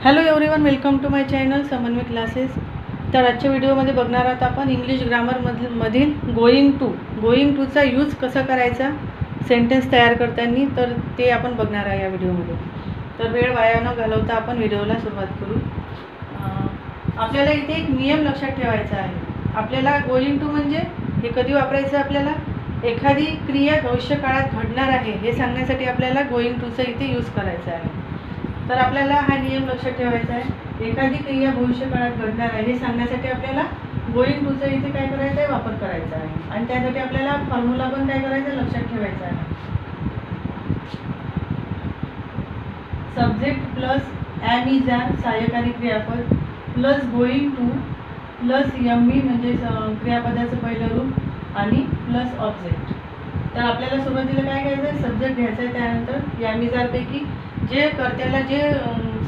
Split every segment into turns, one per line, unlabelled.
Hello everyone, welcome to my channel Samanvay classes. तर आजच्या व्हिडिओमध्ये बघणार आहोत आपण इंग्लिश ग्रामरमधील गोईंग टूचा यूज कसा करायचा सेंटेन्स तयार करताना, तर ते आपण बघणार आहे या व्हिडिओमध्ये। तर वेळ वाया न घालवता आपण व्हिडिओला सुरुवात करू। आपल्याला इथे एक नियम लक्षात ठेवायचा आहे। आपल्याला गोईंग टू म्हणजे हे कधी वापरायचं, आपल्याला एखादी क्रिया भविष्यकाळात घडणार आहे हे सांगण्यासाठी आपल्याला गोईंग टूचा इथे यूज करायचा आहे। तर आपल्याला हा नियम लक्षात ठेवायचा आहे। एखादी क्रिया भविष्यकाळात घडणार आहे हे सांगण्यासाठी आपल्याला गोईंग टूचा इथे काय करायचं आहे, वापर करायचा आहे। आणि त्यासाठी आपल्याला फॉर्म्युला पण काय करायचा, लक्षात ठेवायचा आहे। Subject plus am is are सहाय्यकारी क्रियापद plus going to plus M E म्हणजे क्रियापदाचं पहिलं रूप आणि प्लस ऑब्जेक्ट। तर आपल्याला सुरुवातीला काय घ्यायचं आहे, सब्जेक्ट घ्यायचा आहे। त्यानंतर एम इज आर पैकी जे कर्त्याला जे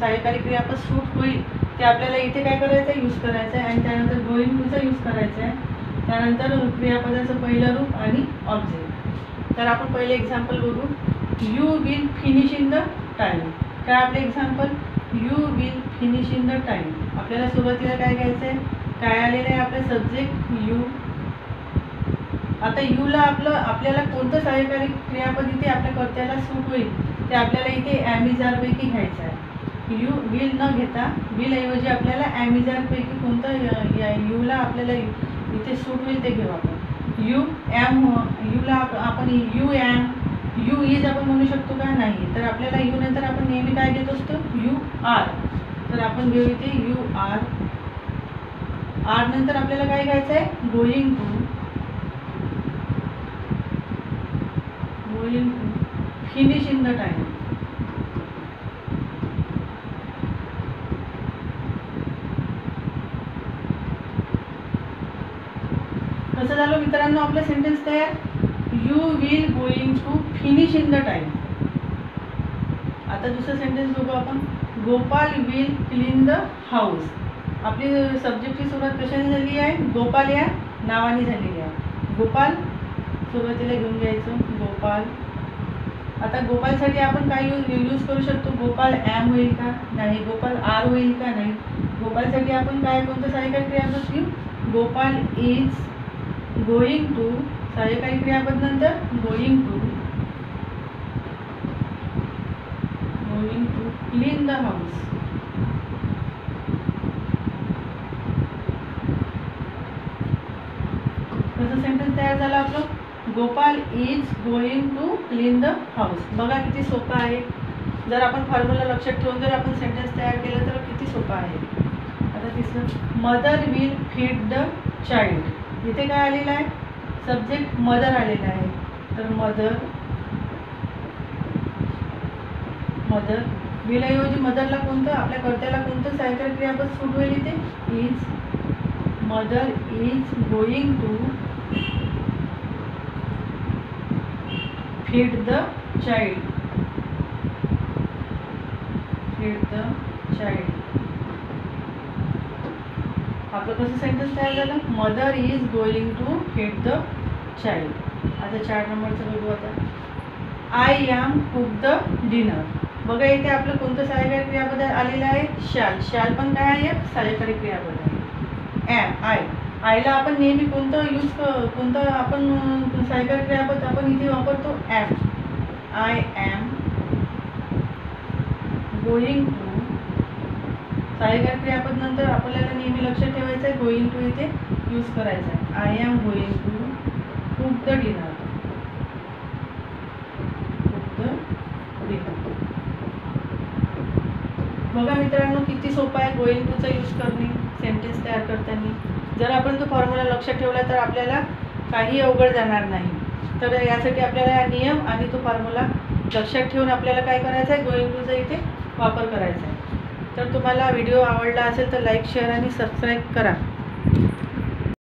सहाय्यकारी क्रियापद सूट होईल ते आपल्याला इथे काय करायचं आहे, यूज करायचं आहे। आणि त्यानंतर गोईंग टूचा यूज करायचा आहे। त्यानंतर क्रियापदाचं पहिलं रूप आणि ऑब्जेक्ट। तर आपण पहिले एक्झाम्पल बघू। You will finish in the time. काय आपले example, you will finish in the time. आपल्याला सुरुवातीला काय घ्यायचं आहे, काय आलेलं आहे आपलं सब्जेक्ट यू। आता यूला आपल्याला कोणतं सहाय्यकारी क्रियापद इथे आपल्या कर्त्याला सूट होईल ते आपल्याला इथे एम इज आर पैकी घ्यायचं आहे। यू विल न घेता विल ऐवजी आपल्याला एम इज आर पैकी कोणतं यूला आपल्याला इथे सूट होईल ते घेऊ आपण। यू एम, यूला आपण यू एम, यू इज आपण म्हणू शकतो का, नाही। तर आपल्याला यू नंतर आपण नेहमी काय घेत असतो, यू आर। तर आपण घेऊ इथे यू आर। आर नंतर आपल्याला काय घ्यायचं आहे, going to finish in the time. कसं झालं मित्रांनो आपलं सेंटेन्स तयार, you will going to finish in the time. आता दुसरं सेंटेन्स बघू आपण। Gopal will clean the house. आपली सब्जेक्टची सुरुवात कशाने झाली आहे, गोपाल या नावाने झालेली आहे। गोपाल सुरुवातीला घेऊन घ्यायचं, गोपाल। आता गोपालसाठी आपण काय यूज करू शकतो, गोपाल एम होईल का, नाही। गोपाल आर होईल का, नाही। गोपालसाठी आपण काय कोणतं सहाय्यकारी क्रियापद घेऊ, गोपाल इज गोईंग टू सहाय्यकारी क्रियापद नंतर going to clean the house. कसं सेंटेन्स तयार झालं आपलं, Gopal is going to clean the house. बघा किती सोपं आहे। जर आपण फॉर्म्युला लक्षात ठेवून जर आपण सेंटेन्स तयार केलं तर किती सोपं आहे। आता तिसरं, mother will feed the child. इथे काय आलेलं आहे, सब्जेक्ट मदर आलेला आहे। तर मदर विल ऐवजी मदरला कोणतं, आपल्या कर्त्याला कोणतं सहाय्यकारी क्रियापद सूट होईल इथे, is. Mother is going to feed the child. आपलं कसं सेंटेन्स तयार झालं, mother is going to feed the child. आता 4 नंबरचं बघू। आता I am cook the dinner. बघा इथे आपलं कोणतं सहाय्यकारी क्रियापद आलेलं आहे, शाल। शाल पण काय आहे, सहाय्यकारी क्रियापद आहे। एम, आयला आपण नेहमी कोणतं आपण सहाय्यकारी क्रियापद आपण इथे वापरतो, am. I am going to सहाय्यकारी क्रियापद नंतर आपल्याला नेहमी लक्षात ठेवायचं आहे, गोईंग टू इथे यूज करायचा आहे। I am going to cook the dinner. बघा मित्रांनो किती सोपं आहे गोईंग टूचा यूज करणे सेंटेन्स तयार करताना। जर आपण तो फॉर्म्युला लक्षात ठेवला तर आपल्याला काही अवघड जाणार नाही। तर यासाठी आपल्याला नियम आणि तो फॉर्म्युला लक्षात ठेवून आपल्याला काय करायचं आहे, गोईंग टूचा इथे वापर करायचा आहे। तर तुम्हाला व्हिडिओ आवडला असेल तर लाईक, शेअर आणि सबस्क्राईब करा।